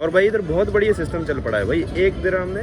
और भाई इधर बहुत बढ़िया सिस्टम चल पड़ा है भाई। 1 दिरहम में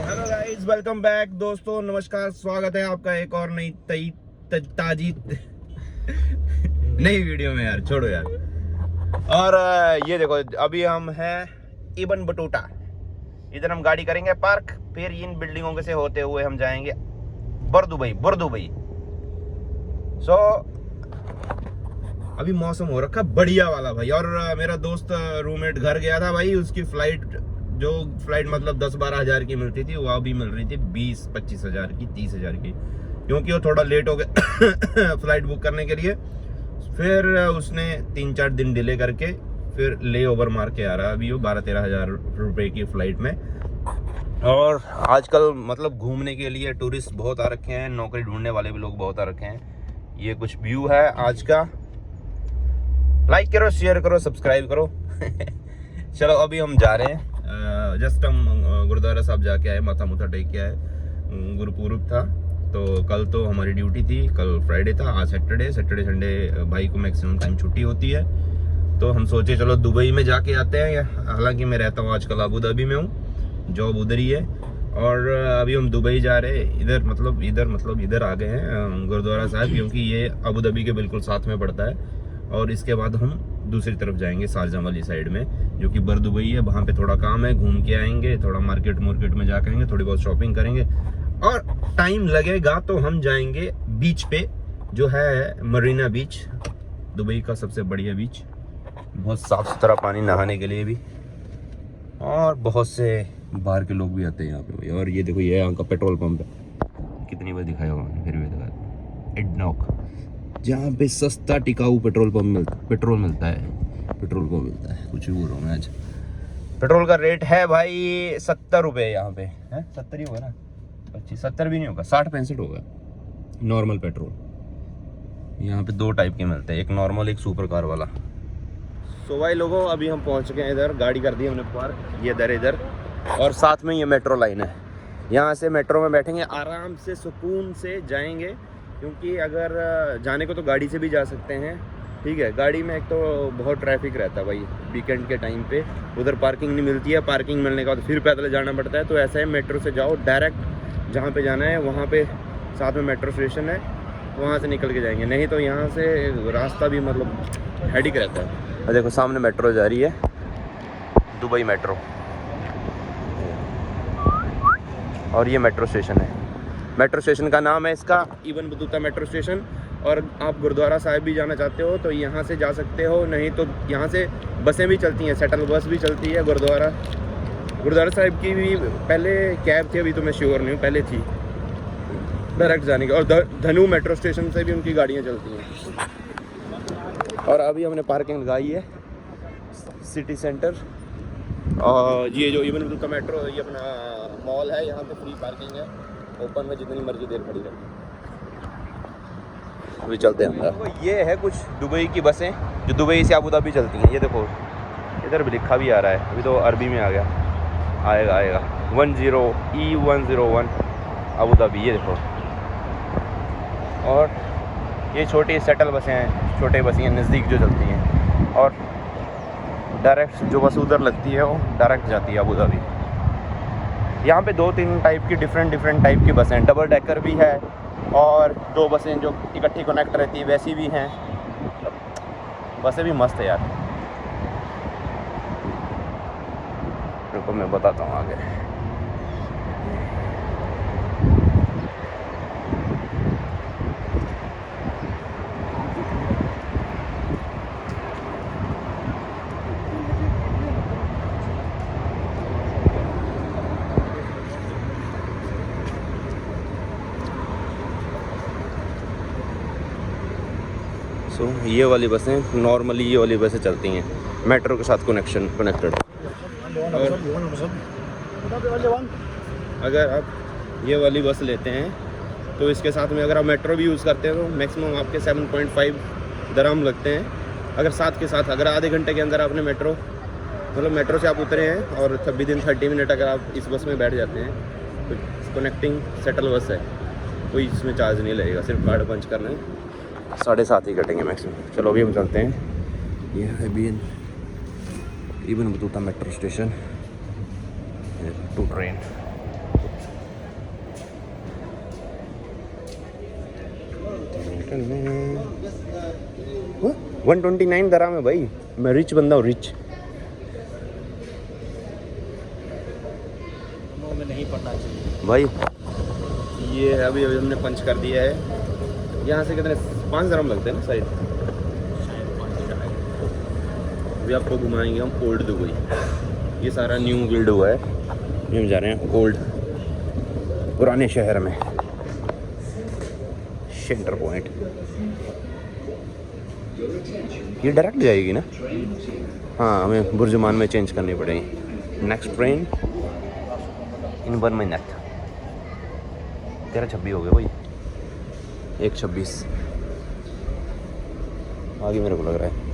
हेलो गाइस, वेलकम बैक दोस्तों, नमस्कार, स्वागत है आपका एक और नई ताजी नई वीडियो में। यार छोड़ो यार। और ये देखो, अभी हम हैं इबन बटूटा। इधर हम गाड़ी करेंगे पार्क, फिर इन बिल्डिंगों के से होते हुए हम जाएंगे बुरदुबई। सो अभी मौसम हो रखा बढ़िया वाला भाई। और मेरा दोस्त रूममेट घर गया था भाई, उसकी फ्लाइट मतलब 10-12 हज़ार की मिलती थी, वो अभी मिल रही थी 20-25 हज़ार की, 30 हज़ार की, क्योंकि वो थोड़ा लेट हो गया फ्लाइट बुक करने के लिए। फिर उसने 3-4 दिन डिले करके फिर ले ओवर मार के आ रहा है अभी वो 12-13 हज़ार रुपये की फ़्लाइट में। और आजकल मतलब घूमने के लिए टूरिस्ट बहुत आ रखे हैं, नौकरी ढूंढने वाले भी लोग बहुत आ रखे हैं। ये कुछ व्यू है आज का। लाइक करो, शेयर करो, सब्सक्राइब करो चलो अभी हम जा रहे हैं। जस्ट हम गुरुद्वारा साहब जाके आए, माथा मुथा टेक के आए। गुरुपुरब था तो कल तो हमारी ड्यूटी थी, कल फ्राइडे था, आज सैटरडे संडे भाई को मैक्सिमम टाइम छुट्टी होती है। तो हम सोचे चलो दुबई में जाके आते हैं। हालांकि मैं रहता हूँ आजकल अबू धाबी में हूँ, जॉब उधर ही है। और अभी हम दुबई जा रहे हैं। इधर आ गए हैं गुरुद्वारा साहब, क्योंकि ये अबू धाबी के बिल्कुल साथ में पड़ता है। और इसके बाद हम दूसरी तरफ जाएंगे शारजाह वाली साइड में, जो कि बुरदुबई है। वहाँ पे थोड़ा काम है, घूम के आएंगे, थोड़ा मार्केट में जा करेंगे, थोड़ी बहुत शॉपिंग करेंगे। और टाइम लगेगा तो हम जाएंगे बीच पे, जो है मरीना बीच, दुबई का सबसे बढ़िया बीच। बहुत साफ सुथरा पानी नहाने के लिए भी, और बहुत से बाहर के लोग भी आते हैं यहाँ पे। और ये देखो, ये यहाँ का पेट्रोल पंप है। कितनी बार दिखाया होगा मैंने, फिर भी दिखाया। एडनॉक, जहाँ पे सस्ता टिकाऊ पेट्रोल मिलता है। कुछ भी बोल रहा हूँ मैं आज। पेट्रोल का रेट है भाई 70 रुपये यहाँ पे है। 70 ही होगा ना, 25-70 भी नहीं होगा, 60-65 होगा नॉर्मल पेट्रोल। यहाँ पे 2 टाइप के मिलते हैं, एक नॉर्मल, एक सुपर कार वाला। सो भाई लोगों, अभी हम पहुँच गए इधर, गाड़ी कर दी हमने पार्क, ये इधर। और साथ में ये मेट्रो लाइन है, यहाँ से मेट्रो में बैठेंगे, आराम से सुकून से जाएंगे। क्योंकि अगर जाने को तो गाड़ी से भी जा सकते हैं, ठीक है। गाड़ी में एक तो बहुत ट्रैफिक रहता है भाई वीकेंड के टाइम पे, उधर पार्किंग नहीं मिलती है। पार्किंग मिलने का बाद फिर पैदल जाना पड़ता है। तो ऐसा है, मेट्रो से जाओ डायरेक्ट जहाँ पे जाना है, वहाँ पे साथ में मेट्रो स्टेशन है, वहाँ से निकल के जाएंगे। नहीं तो यहाँ से रास्ता भी मतलब हेडिक रहता है। और देखो सामने मेट्रो जा रही है, दुबई मेट्रो, और ये मेट्रो स्टेशन है। मेट्रो स्टेशन का नाम है इसका इबन बतूता मेट्रो स्टेशन। और आप गुरुद्वारा साहिब भी जाना चाहते हो तो यहाँ से जा सकते हो, नहीं तो यहाँ से बसें भी चलती हैं, शटल बस भी चलती है। गुरुद्वारा साहिब की भी पहले कैब थी, अभी तो मैं श्योर नहीं हूँ, पहले थी डायरेक्ट जाने की। और धनु मेट्रो स्टेशन से भी उनकी गाड़ियाँ चलती हैं। और अभी हमने पार्किंग लगाई है सिटी सेंटर। और ये जो इबन बतूता मेट्रो, ये अपना मॉल है, यहाँ पे फ्री पार्किंग है, ओपन में जितनी मर्जी देर खड़ी रहे। अभी चलते हैं अंदर। ये है कुछ दुबई की बसें जो दुबई से अबू धाबी चलती हैं। ये देखो इधर भी लिखा भी आ रहा है, अभी तो अरबी में आ गया, आएगा 10E101 अबू धाबी, ये देखो। और ये छोटी शटल बसें हैं, छोटे बसें नज़दीक जो चलती हैं। और डायरेक्ट जो बस उधर लगती है वो डायरेक्ट जाती है अबू धाबी। यहाँ पे 2-3 टाइप की डिफरेंट टाइप की बसें हैं। डबल डेकर भी है, और 2 बसें जो इकट्ठी कनेक्ट रहती है वैसी भी हैं। बसें भी मस्त है यार। रुको मैं बताता हूँ आगे। ये वाली बसें नॉर्मली, ये वाली बसें चलती हैं मेट्रो के साथ कनेक्टेड। और अगर आप ये वाली बस लेते हैं तो इसके साथ में अगर आप मेट्रो भी यूज़ करते हैं तो मैक्सिमम आपके 7.5 दिरहम लगते हैं। अगर साथ के साथ अगर आधे घंटे के अंदर आपने मेट्रो से आप उतरे हैं और 30 मिनट अगर आप इस बस में बैठ जाते हैं तो कनेक्टिंग शटल बस है, कोई इसमें चार्ज नहीं लगेगा, सिर्फ कार्ड पंच करना है, 7.5 ही कटेंगे मैक्सिमम। चलो अभी हम चलते हैं, ये है Ibn Battuta metro station to train. 129 दराम है भाई, मैं रिच बंदा हूँ, रिच। में नहीं पड़ना चाहिए भाई ये है, अभी हमने पंच कर दिया है। यहाँ से कितने 5 दराम लगते हैं ना शायद। अभी आपको घुमाएंगे हम ओल्ड दुबई, ये सारा न्यू बिल्ड हुआ है, ये हम जा रहे हैं ओल्ड पुराने शहर में, सेंटर पॉइंट। ये डायरेक्ट जाएगी ना? हाँ, हमें बुर्जुमान में चेंज करनी पड़ेगी। Next train in 1 minute. 13:26 हो गए भाई, 1:26 आगे मेरे को लग रहा है।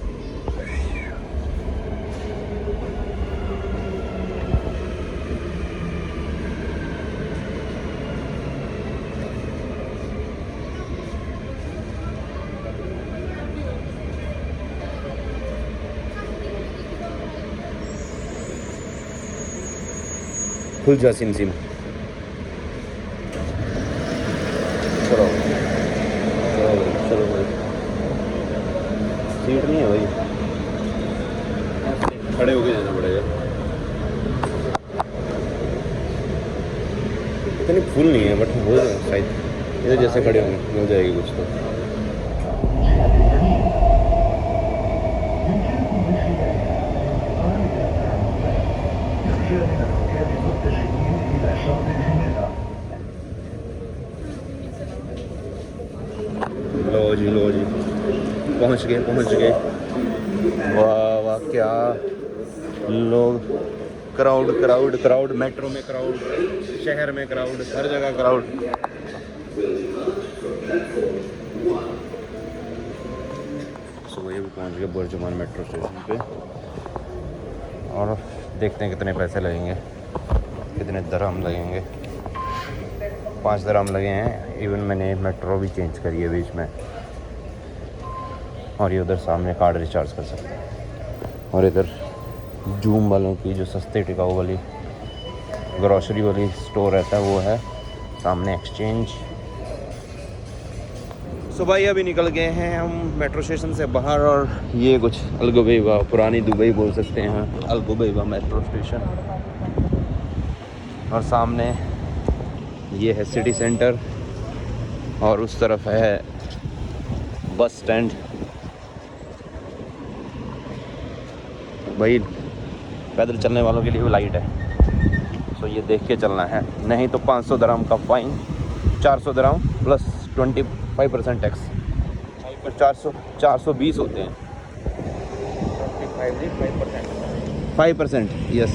खुल जा सिम सिम। चलो चलो चलो भाई, सीट नहीं है भाई, खड़े होके जाना पड़ेगा। इतनी फुल नहीं है बट हो जाएगा शायद, इधर जैसे खड़े होंगे मिल जाएगी कुछ तो। लो जी पहुंच गए। वाह वाह, क्या लोग, क्राउड, मेट्रो में क्राउड, शहर में क्राउड, हर जगह क्राउड। सुबह भी पहुंच गए बुर्जुमान मेट्रो स्टेशन पे, और देखते हैं कितने पैसे लगेंगे, कितने दरहम लगेंगे। 5 दरहम लगे हैं। इवन मैंने मेट्रो भी चेंज करी है बीच में, और ये उधर सामने कार्ड रिचार्ज कर सकते हैं। और इधर जूम वालों की जो सस्ते टिकाऊ वाली ग्रॉसरी वाली स्टोर रहता है वो है सामने, एक्सचेंज। सो भाई अभी निकल गए हैं हम मेट्रो स्टेशन से बाहर, और ये कुछ अलगोबेबा, पुरानी दुबई बोल सकते हैं, अलगोबेबा मेट्रो स्टेशन। और सामने ये है सिटी सेंटर, और उस तरफ है बस स्टैंड। भाई पैदल चलने वालों के लिए वो लाइट है, सो ये देख के चलना है, नहीं तो 500 दरहम का फाइन, 400 दरहम प्लस 25% टैक्स, 420 होते हैं। 5% यस।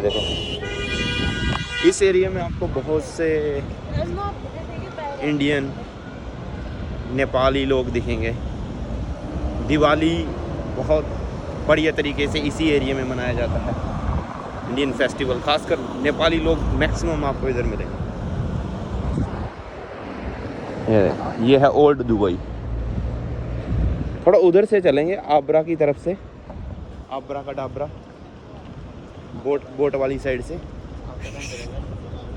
देखो इस एरिया में आपको बहुत से इंडियन, नेपाली लोग दिखेंगे। दिवाली बहुत बढ़िया तरीके से इसी एरिया में मनाया जाता है, इंडियन फेस्टिवल, खासकर नेपाली लोग मैक्सिमम आपको इधर मिलेंगे। ये है ओल्ड दुबई। थोड़ा उधर से चलेंगे, आबरा की तरफ से, आबरा का डाबरा, बोट वाली साइड से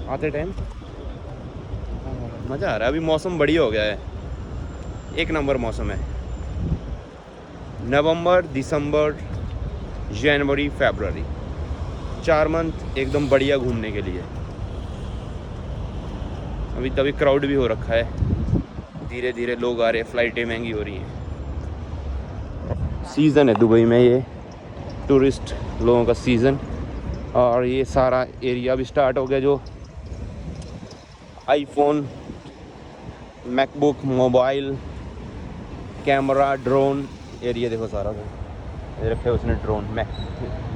आते टाइम मज़ा आ रहा है। अभी मौसम बढ़िया हो गया है, एक नंबर मौसम है। नवंबर, दिसंबर, जनवरी, फरवरी, 4 मंथ एकदम बढ़िया घूमने के लिए। अभी तभी क्राउड भी हो रखा है, धीरे धीरे लोग आ रहे हैं, फ्लाइटें महंगी हो रही हैं। सीज़न है दुबई में, ये टूरिस्ट लोगों का सीज़न। और ये सारा एरिया भी स्टार्ट हो गया, जो iPhone, MacBook, mobile, camera, drone area देखो सारा ये रखे उसने, ड्रोन,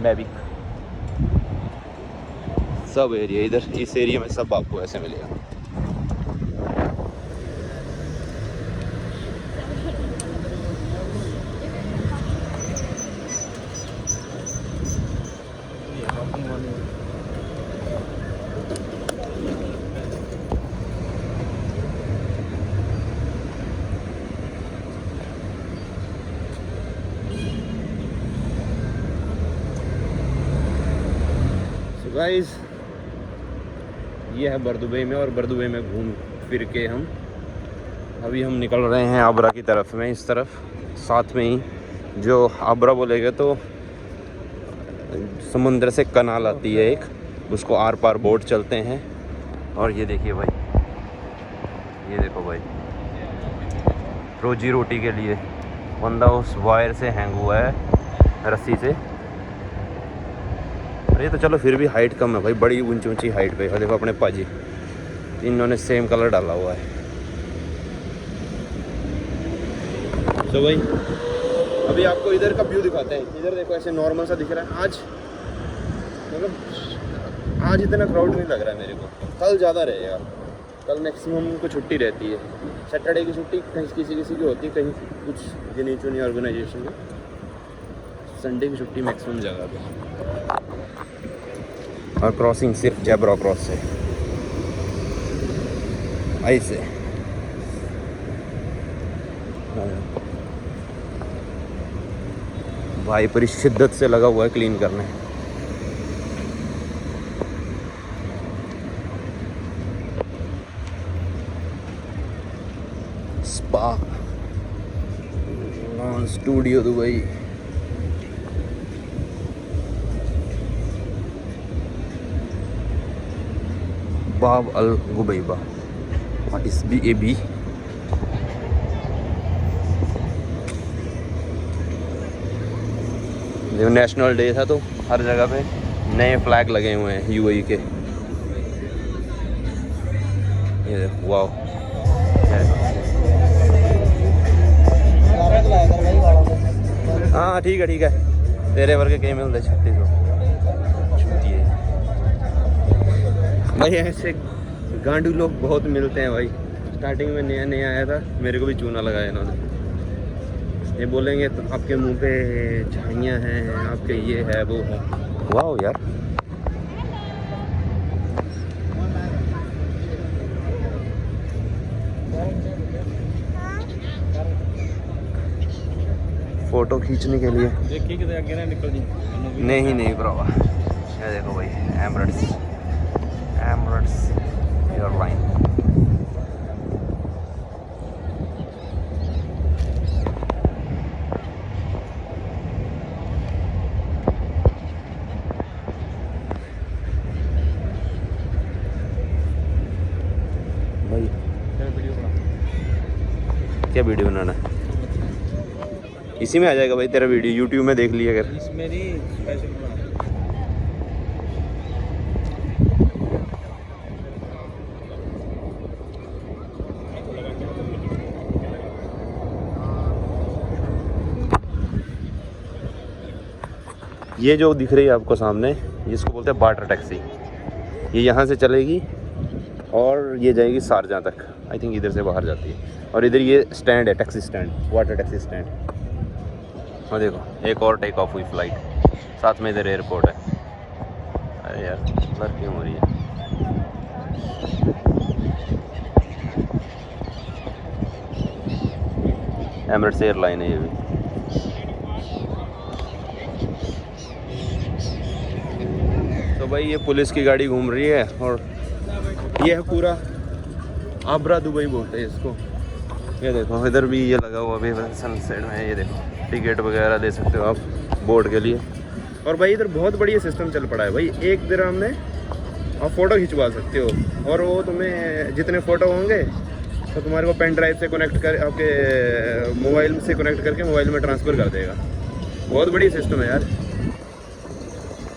मैविक, सब एरिया इधर, इस एरिया में सब आपको ऐसे मिलेगा। गाइस ये है बरदुबई में, और बरदुबई में घूम फिर के अभी हम निकल रहे हैं आबरा की तरफ में, इस तरफ। साथ में ही जो आबरा बोलेगा तो समुद्र से कनाल आती है एक, उसको आर पार बोट चलते हैं। और ये देखिए भाई, ये देखो भाई, रोजी रोटी के लिए बंदा उस वायर से हैंग हुआ है, रस्सी से। अरे तो चलो फिर भी हाइट कम है भाई, बड़ी ऊंची ऊंची हाइट पे। देखो अपने पाजी, इन्होंने सेम कलर डाला हुआ है। तो भाई अभी आपको इधर का व्यू दिखाते हैं। इधर देखो ऐसे नॉर्मल सा दिख रहा है। आज मतलब आज इतना क्राउड नहीं लग रहा है मेरे को, कल ज़्यादा रहेगा। कल मैक्सिमम को छुट्टी रहती है, सैटरडे की छुट्टी कहीं किसी किसी की होती है, कहीं कुछ गिनी चुनी ऑर्गेनाइजेशन में। संडे की छुट्टी मैक्सिमम जगह पे। और क्रॉसिंग सिर्फ जेब्रा क्रॉस है, ऐसे। भाई पूरी शिद्दत से लगा हुआ है क्लीन करने। Spa studio Dubai. बाब अल गुबैबा, व्हाट इज BAB? जो नेशनल डे था तो हर जगह पे नए फ्लैग लगे हुए हैं UAE के। ये देखो, वाओ। हाँ ठीक है तेरे वर्गे कहीं मिलते 3600 भाई। ऐसे गांडू लोग बहुत मिलते हैं भाई। स्टार्टिंग में नया नया आया था, मेरे को भी चूना लगाया इन्होंने। ये बोलेंगे तो आपके मुंह पे झाइयाँ हैं, आपके ये है वो है। वाह यार, फोटो खींचने के लिए। देखिए किधर आगे ना निकल जी। नहीं भरावा। ये देखो भाई, एमरेट्स एयरलाइन। भाई क्या वीडियो बनाना है? इसी में आ जाएगा भाई तेरा वीडियो, यूट्यूब में देख लिया अगर। इसमें नहीं, स्पेशल बना। ये जो दिख रही है आपको सामने, जिसको बोलते हैं वाटर टैक्सी, ये यहाँ से चलेगी और ये जाएगी शारजाह तक। आई थिंक इधर से बाहर जाती है। और इधर ये स्टैंड है, taxi stand, water taxi stand. और देखो एक और टेक ऑफ हुई फ्लाइट, साथ में इधर एयरपोर्ट है। अरे यार बर्फ क्यों हो रही है? एमिरेट्स एयरलाइन है ये भी। तो भाई ये पुलिस की गाड़ी घूम रही है, और ये है पूरा आबरा दुबई बोलते हैं इसको। ये देखो इधर भी ये लगा हुआ भी सनसेट में। ये देखो टिकट वगैरह दे सकते हो आप बोर्ड के लिए। और भाई इधर बहुत बढ़िया सिस्टम चल पड़ा है भाई। 1 दिरहम में आप फ़ोटो खिंचवा सकते हो, और वो तुम्हें जितने फ़ोटो होंगे तो तुम्हारे को पेन ड्राइव से कनेक्ट कर, आपके मोबाइल से कनेक्ट करके मोबाइल में ट्रांसफ़र कर देगा। बहुत बढ़िया सिस्टम है यार,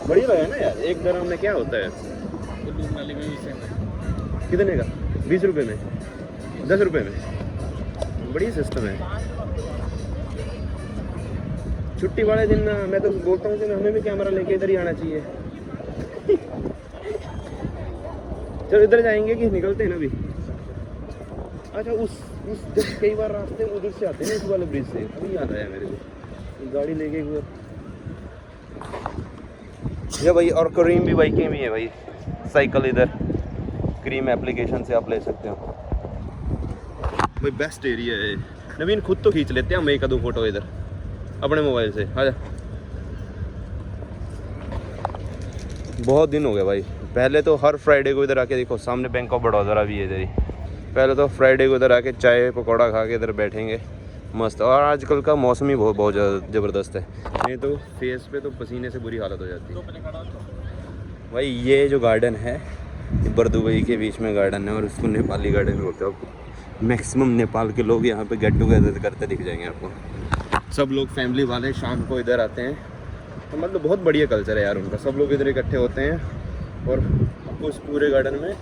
बढ़िया लगा ना यार। 1 दिरहम में क्या होता है? कितने का? 20 रुपये में, 10 रुपये में। बढ़िया सिस्टम है। छुट्टी वाले दिन मैं तो बोलता हूँ कि हमें भी कैमरा लेके इधर ही आना चाहिए। चलो इधर जाएंगे कि निकलते हैं ना अभी? अच्छा उस जब कई बार रास्ते उधर से आते हैं इस वाले ब्रिज से, अभी याद आया मेरे को। गाड़ी लेके हुए ये भाई। और क्रीम भी बाइकें भी है भाई। साइकिल इधर क्रीम एप्लीकेशन से आप ले सकते हो भाई। बेस्ट एरिया है। नवीन खुद तो खींच लेते हैं हम 1-2 फोटो इधर अपने मोबाइल से। आजा बहुत दिन हो गए भाई। पहले तो हर फ्राइडे को इधर आके देखो, सामने बैंक ऑफ बड़ौदा भी है इधर ही। पहले तो फ्राइडे को इधर आके चाय पकौड़ा खा के इधर बैठेंगे मस्त। और आजकल का मौसम ही बहुत ज़बरदस्त है, नहीं तो फेस पे तो पसीने से बुरी हालत हो जाती है भाई। ये जो गार्डन है ये बरदुबई के बीच में गार्डन है और उसको नेपाली गार्डन बोलते हैं। आपको मैक्सिमम नेपाल के लोग यहाँ पे गेट टुगेदर करते दिख जाएंगे आपको। सब लोग फैमिली वाले शाम को इधर आते हैं, तो मतलब बहुत बढ़िया कल्चर है यार उनका। सब लोग इधर इकट्ठे होते हैं और आपको उस पूरे गार्डन में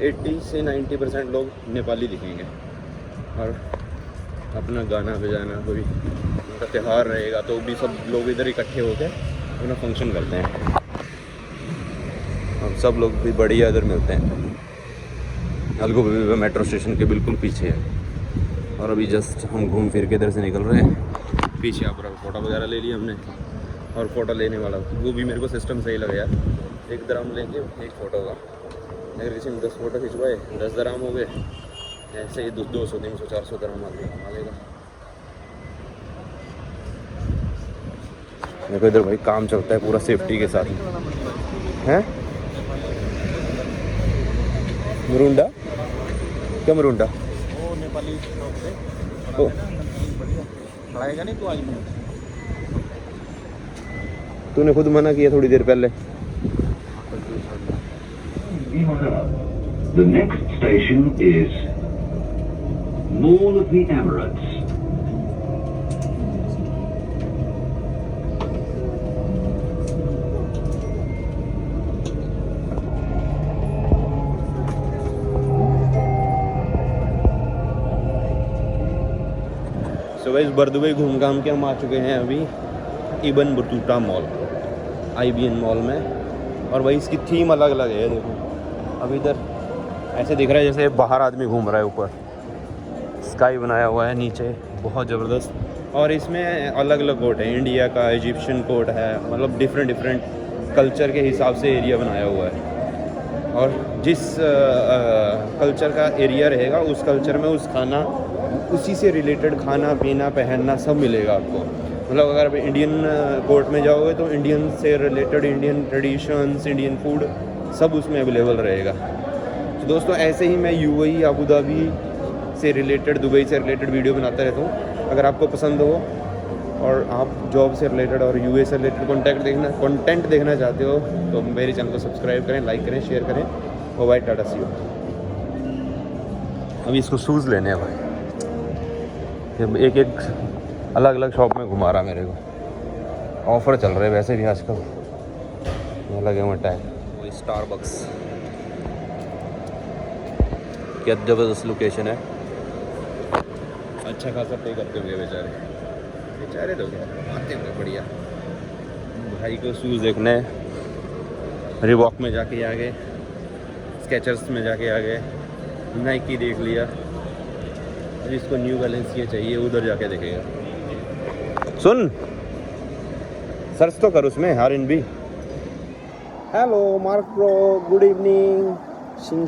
80 से 90% लोग नेपाली दिखेंगे। और अपना गाना बजाना, कोई उनका त्यौहार रहेगा तो भी सब लोग इधर इकट्ठे होकर अपना फंक्शन करते हैं। हम सब लोग भी बढ़िया इधर मिलते हैं। अलगू मेट्रो स्टेशन के बिल्कुल पीछे है और अभी जस्ट हम घूम फिर के इधर से निकल रहे हैं। पीछे आप फ़ोटो वगैरह ले लिया हमने, और फ़ोटो लेने वाला वो भी मेरे को सिस्टम सही लगा यार। 1 दराम लेंगे 1 फ़ोटो का, अगर किसी ने 10 फ़ोटो खिंचवाए 10 दराम हो गए। ऐसे ही 200 300 400 दराम कमा लेगा। देखो इधर भाई काम चलता है पूरा सेफ्टी के साथ हैं। मुरुंडा क्या मुरुंडा? वो नेपाली शॉप से ओ, पढ़ाएगा नहीं तो आज में। तूने खुद मना किया थोड़ी देर पहले। The next station is Mall of the Emirates. तो भाई बरदुबई घूम घाम के हम आ चुके हैं अभी Ibn Battuta mall, IBN mall में। और भाई इसकी थीम अलग अलग है। देखो अब इधर ऐसे दिख रहा है जैसे बाहर आदमी घूम रहा है। ऊपर स्काई बनाया हुआ है, नीचे बहुत ज़बरदस्त। और इसमें अलग अलग कोट है, इंडिया का, इजिप्शियन कोट है, मतलब डिफरेंट कल्चर के हिसाब से एरिया बनाया हुआ है। और जिस कल्चर का एरिया रहेगा उस कल्चर में उसी से रिलेटेड खाना पीना पहनना सब मिलेगा आपको। मतलब अगर आप इंडियन कोर्ट में जाओगे तो इंडियन से related Indian traditions, Indian food सब उसमें अवेलेबल रहेगा। तो दोस्तों ऐसे ही मैं UAE अबू धाबी से रिलेटेड, दुबई से रिलेटेड वीडियो बनाता रहता हूँ। अगर आपको पसंद हो और आप जॉब से रिलेटेड और UAE से रिलेटेड कंटेंट देखना चाहते हो तो मेरे चैनल को सब्सक्राइब करें, लाइक करें, शेयर करें। और भाई टाटा सी हो। अभी इसको शूज़ लेने हैं भाई। एक अलग अलग शॉप में घुमा रहा मेरे को। ऑफ़र चल रहे वैसे भी आजकल, ये लगे हुए टैग। वो स्टारबक्स क्या ज़बरदस्त लोकेशन है। अच्छा खासा पे करते होंगे बेचारे तो क्या आते होंगे बढ़िया। भाई को शूज़ देखने रिबॉक में जाके आ गए, स्केचर्स में जाके आ गए, नाइकी देख लिया। जिसको न्यू बैलेंस ये चाहिए उधर जाके देखेगा। सुन सर्च तो कर उसमें RNB। Hello Mark Pro, good evening. सिंग